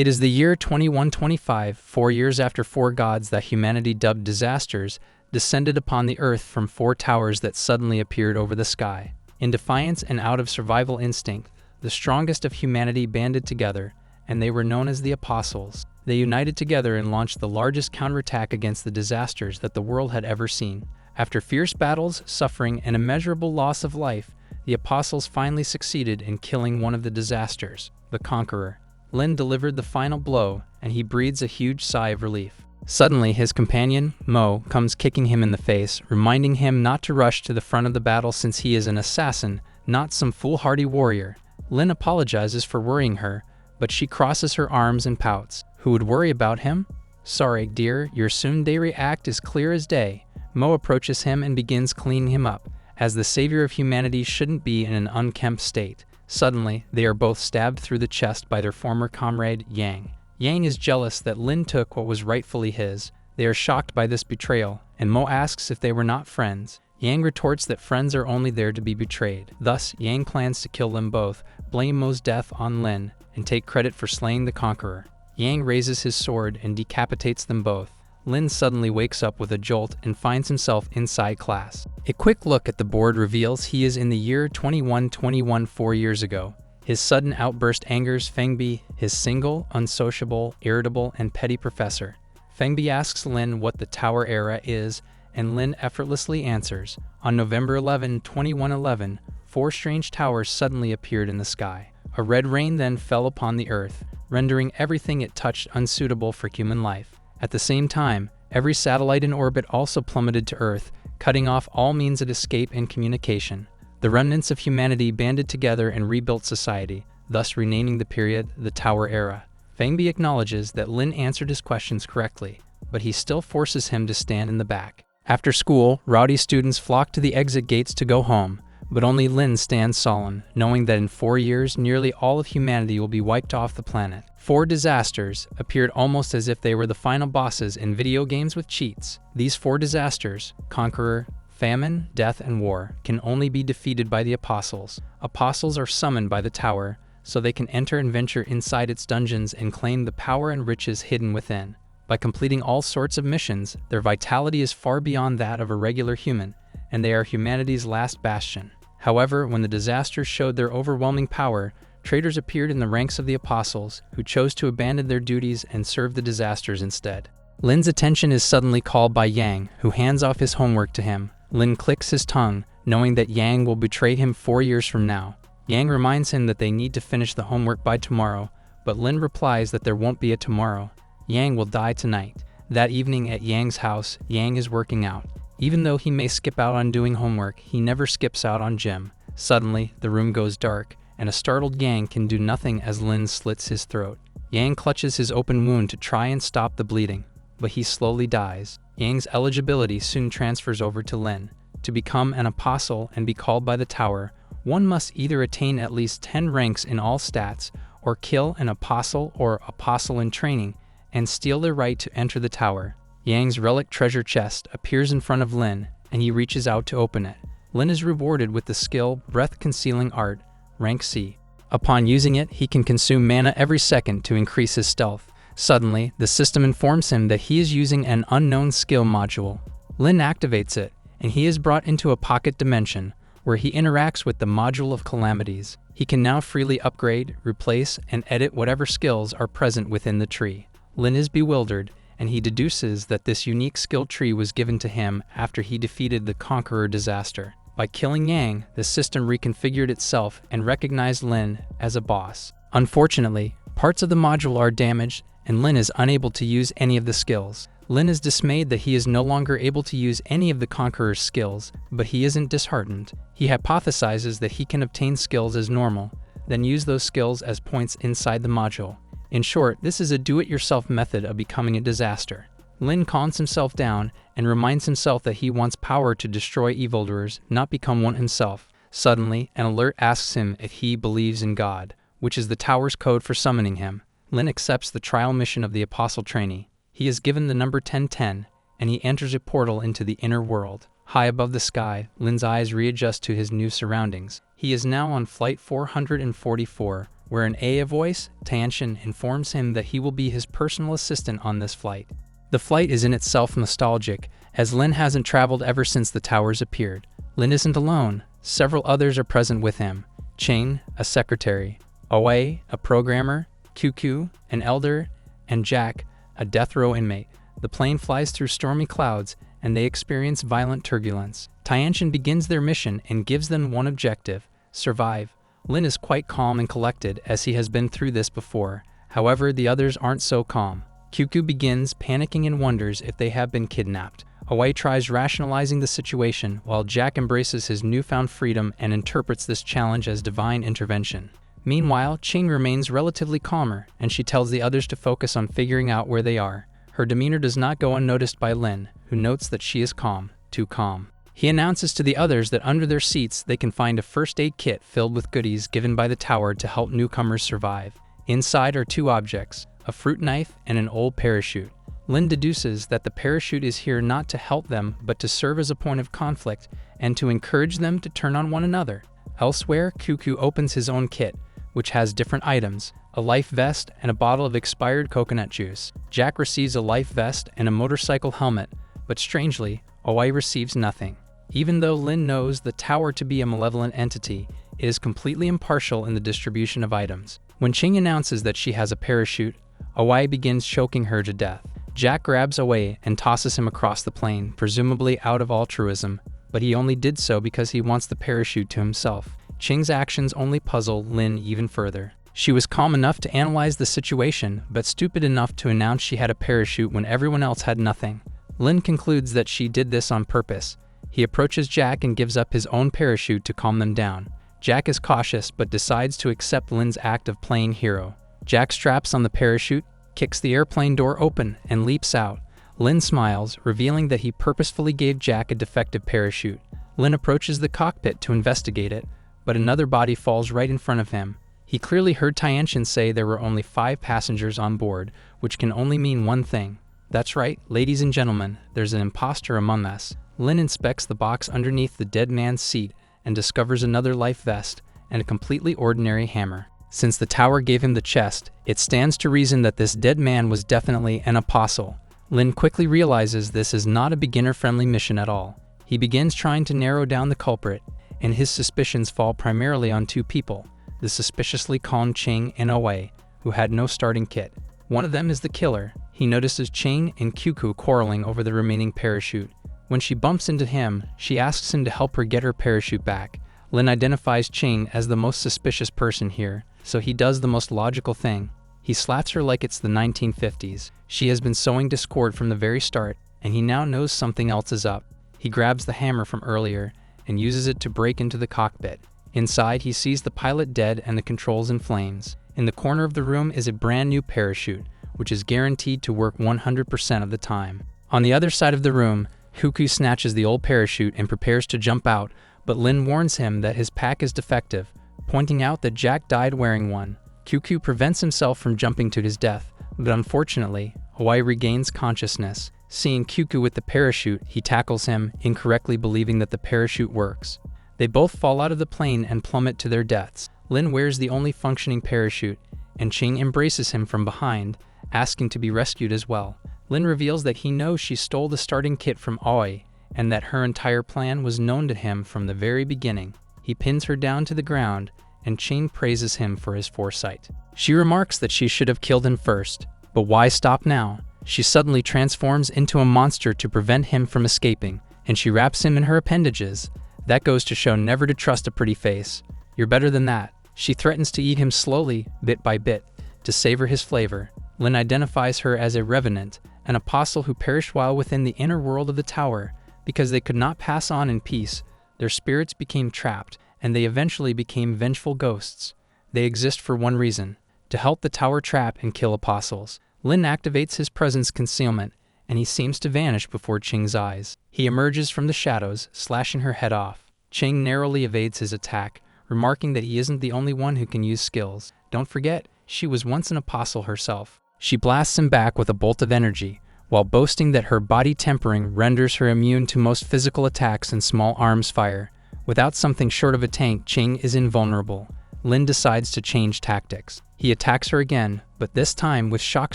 It is the year 2125, 4 years after four gods that humanity dubbed disasters descended upon the earth from four towers that suddenly appeared over the sky. In defiance and out of survival instinct, the strongest of humanity banded together, and they were known as the Apostles. They united together and launched the largest counterattack against the disasters that the world had ever seen. After fierce battles, suffering, and immeasurable loss of life, the Apostles finally succeeded in killing one of the disasters, the Conqueror. Lin delivered the final blow, and he breathes a huge sigh of relief. Suddenly, his companion, Mo, comes kicking him in the face, reminding him not to rush to the front of the battle since he is an assassin, not some foolhardy warrior. Lin apologizes for worrying her, but she crosses her arms and pouts. Who would worry about him? Sorry, dear, your tsundere act is clear as day. Mo approaches him and begins cleaning him up, as the savior of humanity shouldn't be in an unkempt state. Suddenly, they are both stabbed through the chest by their former comrade, Yang. Yang is jealous that Lin took what was rightfully his. They are shocked by this betrayal, and Mo asks if they were not friends. Yang retorts that friends are only there to be betrayed. Thus, Yang plans to kill them both, blame Mo's death on Lin, and take credit for slaying the Conqueror. Yang raises his sword and decapitates them both. Lin suddenly wakes up with a jolt and finds himself inside class. A quick look at the board reveals he is in the year 2121, 4 years ago. His sudden outburst angers Fengbi, his single, unsociable, irritable, and petty professor. Fengbi asks Lin what the Tower Era is, and Lin effortlessly answers. On November 11, 2111, four strange towers suddenly appeared in the sky. A red rain then fell upon the earth, rendering everything it touched unsuitable for human life. At the same time, every satellite in orbit also plummeted to Earth, cutting off all means of escape and communication. The remnants of humanity banded together and rebuilt society, thus renaming the period the Tower Era. Fengbi acknowledges that Lin answered his questions correctly, but he still forces him to stand in the back. After school, rowdy students flock to the exit gates to go home, but only Lin stands solemn, knowing that in 4 years, nearly all of humanity will be wiped off the planet. Four disasters appeared almost as if they were the final bosses in video games with cheats. These four disasters, Conqueror, Famine, Death, and War, can only be defeated by the Apostles. Apostles are summoned by the tower, so they can enter and venture inside its dungeons and claim the power and riches hidden within. By completing all sorts of missions, their vitality is far beyond that of a regular human, and they are humanity's last bastion. However, when the disasters showed their overwhelming power, traitors appeared in the ranks of the Apostles, who chose to abandon their duties and serve the disasters instead. Lin's attention is suddenly called by Yang, who hands off his homework to him. Lin clicks his tongue, knowing that Yang will betray him 4 years from now. Yang reminds him that they need to finish the homework by tomorrow, but Lin replies that there won't be a tomorrow. Yang will die tonight. That evening at Yang's house, Yang is working out. Even though he may skip out on doing homework, he never skips out on gym. Suddenly, the room goes dark, and a startled Yang can do nothing as Lin slits his throat. Yang clutches his open wound to try and stop the bleeding, but he slowly dies. Yang's eligibility soon transfers over to Lin. To become an apostle and be called by the tower, one must either attain at least 10 ranks in all stats, or kill an apostle or apostle in training, and steal their right to enter the tower. Yang's relic treasure chest appears in front of Lin, and he reaches out to open it. Lin is rewarded with the skill Breath-Concealing Art, rank C. Upon using it, he can consume mana every second to increase his stealth. Suddenly, the system informs him that he is using an unknown skill module. Lin activates it, and he is brought into a pocket dimension, where he interacts with the Module of Calamities. He can now freely upgrade, replace, and edit whatever skills are present within the tree. Lin is bewildered, and he deduces that this unique skill tree was given to him after he defeated the Conqueror disaster. By killing Yang, the system reconfigured itself and recognized Lin as a boss. Unfortunately, parts of the module are damaged, and Lin is unable to use any of the skills. Lin is dismayed that he is no longer able to use any of the Conqueror's skills, but he isn't disheartened. He hypothesizes that he can obtain skills as normal, then use those skills as points inside the module. In short, this is a do-it-yourself method of becoming a disaster. Lin calms himself down and reminds himself that he wants power to destroy evildoers, not become one himself. Suddenly, an alert asks him if he believes in God, which is the tower's code for summoning him. Lin accepts the trial mission of the Apostle trainee. He is given the number 1010, and he enters a portal into the inner world. High above the sky, Lin's eyes readjust to his new surroundings. He is now on Flight 444, where an AI voice, Tianxian, informs him that he will be his personal assistant on this flight. The flight is in itself nostalgic, as Lin hasn't traveled ever since the towers appeared. Lin isn't alone. Several others are present with him. Ching, a secretary, Oe, a programmer, QQ, an elder, and Jack, a death row inmate. The plane flies through stormy clouds, and they experience violent turbulence. Tianxian begins their mission and gives them one objective: survive. Lin is quite calm and collected, as he has been through this before. However, the others aren't so calm. QQ begins panicking and wonders if they have been kidnapped. Oe tries rationalizing the situation, while Jack embraces his newfound freedom and interprets this challenge as divine intervention. Meanwhile, Ching remains relatively calmer, and she tells the others to focus on figuring out where they are. Her demeanor does not go unnoticed by Lin, who notes that she is calm, too calm. He announces to the others that under their seats they can find a first aid kit filled with goodies given by the tower to help newcomers survive. Inside are two objects: a fruit knife and an old parachute. Lin deduces that the parachute is here not to help them but to serve as a point of conflict and to encourage them to turn on one another. Elsewhere, QQ opens his own kit, which has different items: a life vest and a bottle of expired coconut juice. Jack receives a life vest and a motorcycle helmet, but strangely, Oe receives nothing. Even though Lin knows the tower to be a malevolent entity, it is completely impartial in the distribution of items. When Ching announces that she has a parachute, Oe begins choking her to death. Jack grabs Oe and tosses him across the plane, presumably out of altruism, but he only did so because he wants the parachute to himself. Ching's actions only puzzle Lin even further. She was calm enough to analyze the situation, but stupid enough to announce she had a parachute when everyone else had nothing. Lin concludes that she did this on purpose. He approaches Jack and gives up his own parachute to calm them down. Jack is cautious but decides to accept Lin's act of playing hero. Jack straps on the parachute, kicks the airplane door open, and leaps out. Lin smiles, revealing that he purposefully gave Jack a defective parachute. Lin approaches the cockpit to investigate it, but another body falls right in front of him. He clearly heard Tianxian say there were only 5 passengers on board, which can only mean one thing. That's right, ladies and gentlemen, there's an imposter among us. Lin inspects the box underneath the dead man's seat and discovers another life vest and a completely ordinary hammer. Since the tower gave him the chest, it stands to reason that this dead man was definitely an apostle. Lin quickly realizes this is not a beginner-friendly mission at all. He begins trying to narrow down the culprit, and his suspicions fall primarily on 2 people: the suspiciously calm Ching and Oe, who had no starting kit. One of them is the killer. He notices Ching and QQ quarreling over the remaining parachute. When she bumps into him, she asks him to help her get her parachute back. Lin identifies Ching as the most suspicious person here, so he does the most logical thing. He slaps her like it's the 1950s. She has been sowing discord from the very start, and he now knows something else is up. He grabs the hammer from earlier and uses it to break into the cockpit. Inside, he sees the pilot dead and the controls in flames. In the corner of the room is a brand new parachute, which is guaranteed to work 100% of the time. On the other side of the room, Huku snatches the old parachute and prepares to jump out, but Lin warns him that his pack is defective, pointing out that Jack died wearing one. QQ prevents himself from jumping to his death, but unfortunately, Hawaii regains consciousness. Seeing QQ with the parachute, he tackles him, incorrectly believing that the parachute works. They both fall out of the plane and plummet to their deaths. Lin wears the only functioning parachute, and Ching embraces him from behind, asking to be rescued as well. Lin reveals that he knows she stole the starting kit from Aoi, and that her entire plan was known to him from the very beginning. He pins her down to the ground, and Ching praises him for his foresight. She remarks that she should have killed him first, but why stop now? She suddenly transforms into a monster to prevent him from escaping, and she wraps him in her appendages. That goes to show never to trust a pretty face. You're better than that. She threatens to eat him slowly, bit by bit, to savor his flavor. Lin identifies her as a revenant, an apostle who perished while within the inner world of the tower. Because they could not pass on in peace, their spirits became trapped, and they eventually became vengeful ghosts. They exist for one reason: to help the tower trap and kill apostles. Lin activates his presence concealment, and he seems to vanish before Ching's eyes. He emerges from the shadows, slashing her head off. Ching narrowly evades his attack, remarking that he isn't the only one who can use skills. Don't forget, she was once an apostle herself. She blasts him back with a bolt of energy, while boasting that her body tempering renders her immune to most physical attacks and small arms fire. Without something short of a tank, Ching is invulnerable. Lin decides to change tactics. He attacks her again, but this time with Shock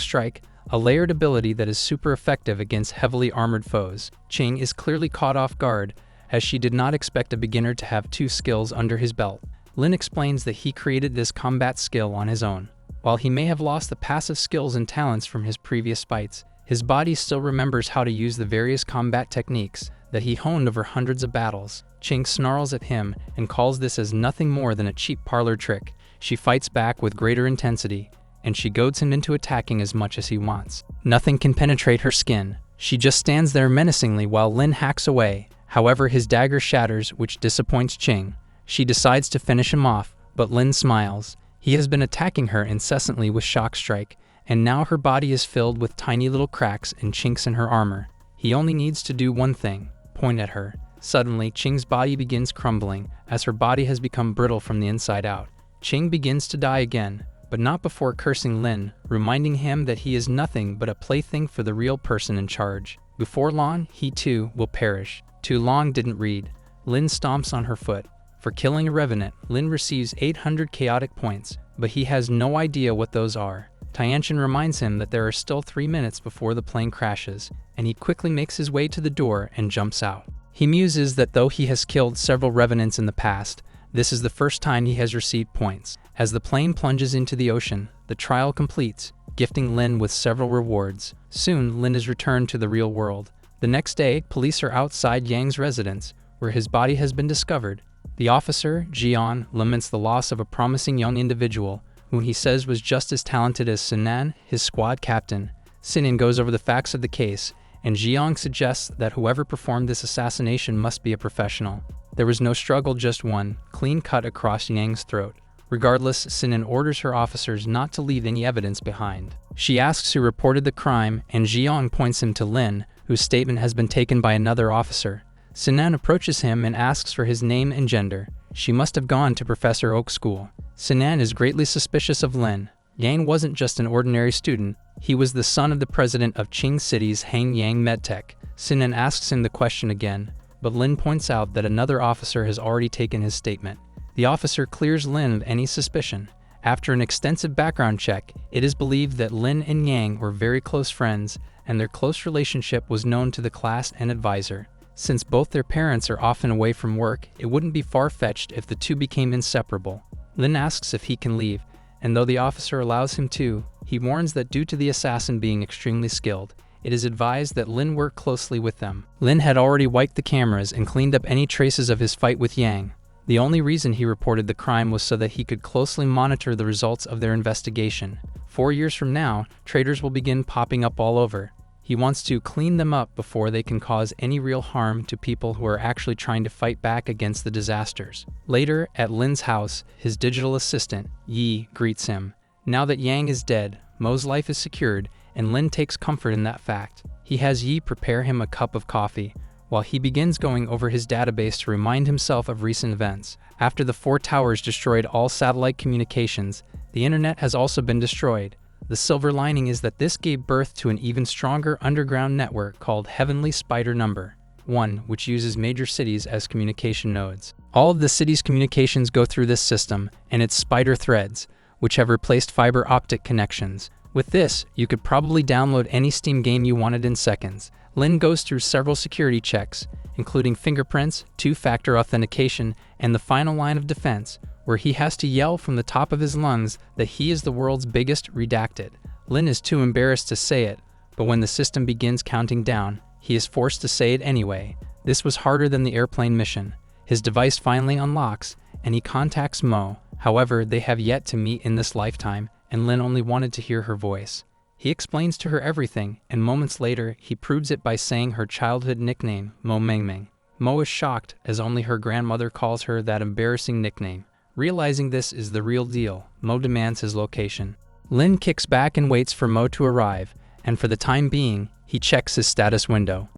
Strike, a layered ability that is super effective against heavily armored foes. Ching is clearly caught off guard, as she did not expect a beginner to have 2 skills under his belt. Lin explains that he created this combat skill on his own. While he may have lost the passive skills and talents from his previous fights, his body still remembers how to use the various combat techniques that he honed over hundreds of battles. Ching snarls at him and calls this as nothing more than a cheap parlor trick. She fights back with greater intensity, and she goads him into attacking as much as he wants. Nothing can penetrate her skin. She just stands there menacingly while Lin hacks away. However, his dagger shatters, which disappoints Ching. She decides to finish him off, but Lin smiles. He has been attacking her incessantly with Shock Strike, and now her body is filled with tiny little cracks and chinks in her armor. He only needs to do one thing: point at her. Suddenly, Ching's body begins crumbling, as her body has become brittle from the inside out. Ching begins to die again, but not before cursing Lin, reminding him that he is nothing but a plaything for the real person in charge. Before long, he too will perish. Too long didn't read. Lin stomps on her foot. For killing a revenant, Lin receives 800 chaotic points, but he has no idea what those are. Tianchen reminds him that there are still 3 minutes before the plane crashes, and he quickly makes his way to the door and jumps out. He muses that though he has killed several revenants in the past, this is the first time he has received points. As the plane plunges into the ocean, the trial completes, gifting Lin with several rewards. Soon, Lin is returned to the real world. The next day, police are outside Yang's residence, where his body has been discovered. The officer, Jian, laments the loss of a promising young individual, whom he says was just as talented as Sinan, his squad captain. Sinan goes over the facts of the case, and Jiang suggests that whoever performed this assassination must be a professional. There was no struggle, just one clean cut across Yang's throat. Regardless, Sinan orders her officers not to leave any evidence behind. She asks who reported the crime, and Jiang points him to Lin, whose statement has been taken by another officer. Sinan approaches him and asks for his name and gender. She must have gone to Professor Oak's school. Sinan is greatly suspicious of Lin. Yang wasn't just an ordinary student, he was the son of the president of Qing City's Hangyang Medtech. Sinan asks him the question again, but Lin points out that another officer has already taken his statement. The officer clears Lin of any suspicion. After an extensive background check, it is believed that Lin and Yang were very close friends, and their close relationship was known to the class and advisor. Since both their parents are often away from work, it wouldn't be far-fetched if the two became inseparable. Lin asks if he can leave, and though the officer allows him to, he warns that due to the assassin being extremely skilled, it is advised that Lin work closely with them. Lin had already wiped the cameras and cleaned up any traces of his fight with Yang. The only reason he reported the crime was so that he could closely monitor the results of their investigation. 4 years from now, traitors will begin popping up all over. He wants to clean them up before they can cause any real harm to people who are actually trying to fight back against the disasters. Later, at Lin's house, his digital assistant, Yi, greets him. Now that Yang is dead, Mo's life is secured, and Lin takes comfort in that fact. He has Yi prepare him a cup of coffee, while he begins going over his database to remind himself of recent events. After the 4 towers destroyed all satellite communications, the internet has also been destroyed. The silver lining is that this gave birth to an even stronger underground network called Heavenly Spider Number 1, which uses major cities as communication nodes. All of the city's communications go through this system, and its spider threads, which have replaced fiber optic connections. With this, you could probably download any Steam game you wanted in seconds. Lin goes through several security checks, including fingerprints, 2-factor authentication, and the final line of defense, where he has to yell from the top of his lungs that he is the world's biggest redacted. Lin is too embarrassed to say it, but when the system begins counting down, he is forced to say it anyway. This was harder than the airplane mission. His device finally unlocks, and he contacts Mo. However, they have yet to meet in this lifetime, and Lin only wanted to hear her voice. He explains to her everything, and moments later, he proves it by saying her childhood nickname, Mo Mengmeng. Mo is shocked, as only her grandmother calls her that embarrassing nickname. Realizing this is the real deal, Mo demands his location. Lin kicks back and waits for Mo to arrive, and for the time being, he checks his status window.